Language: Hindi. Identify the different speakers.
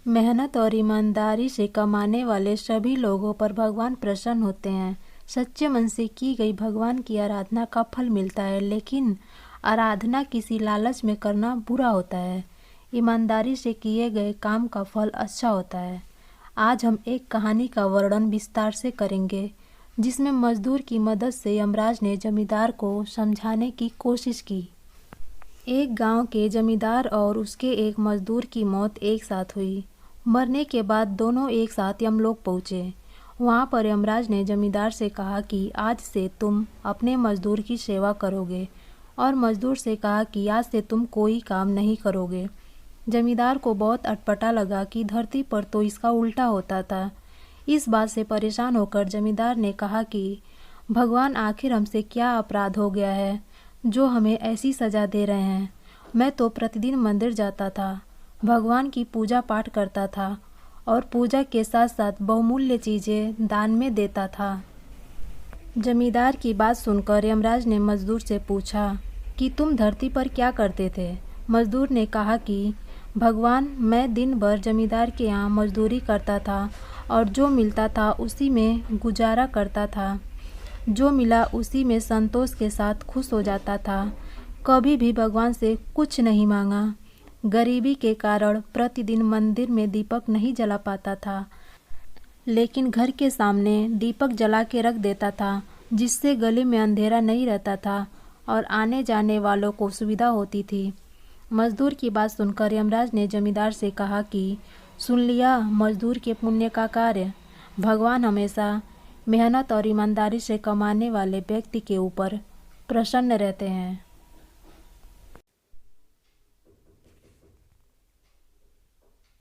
Speaker 1: मेहनत और ईमानदारी से कमाने वाले सभी लोगों पर भगवान प्रसन्न होते हैं। सच्चे मन से की गई भगवान की आराधना का फल मिलता है, लेकिन आराधना किसी लालच में करना बुरा होता है। ईमानदारी से किए गए काम का फल अच्छा होता है। आज हम एक कहानी का वर्णन विस्तार से करेंगे, जिसमें मजदूर की मदद से यमराज ने जमींदार को समझाने की कोशिश की। एक गांव के जमींदार और उसके एक मजदूर की मौत एक साथ हुई। मरने के बाद दोनों एक साथ यमलोक पहुँचे। वहाँ पर यमराज ने जमींदार से कहा कि आज से तुम अपने मजदूर की सेवा करोगे, और मजदूर से कहा कि आज से तुम कोई काम नहीं करोगे। जमींदार को बहुत अटपटा लगा कि धरती पर तो इसका उल्टा होता था। इस बात से परेशान होकर जमींदार ने कहा कि भगवान, आखिर हमसे क्या अपराध हो गया है जो हमें ऐसी सज़ा दे रहे हैं। मैं तो प्रतिदिन मंदिर जाता था, भगवान की पूजा पाठ करता था और पूजा के साथ साथ बहुमूल्य चीज़ें दान में देता था। जमींदार की बात सुनकर यमराज ने मजदूर से पूछा कि तुम धरती पर क्या करते थे। मजदूर ने कहा कि भगवान, मैं दिन भर जमींदार के यहाँ मजदूरी करता था और जो मिलता था उसी में गुजारा करता था। जो मिला उसी में संतोष के साथ खुश हो जाता था। कभी भी भगवान से कुछ नहीं मांगा। गरीबी के कारण प्रतिदिन मंदिर में दीपक नहीं जला पाता था, लेकिन घर के सामने दीपक जला के रख देता था, जिससे गली में अंधेरा नहीं रहता था और आने जाने वालों को सुविधा होती थी। मजदूर की बात सुनकर यमराज ने जमींदार से कहा कि सुन लिया, मजदूर के पुण्य का कार्य। भगवान हमेशा मेहनत और ईमानदारी से कमाने वाले व्यक्ति के ऊपर प्रसन्न रहते हैं।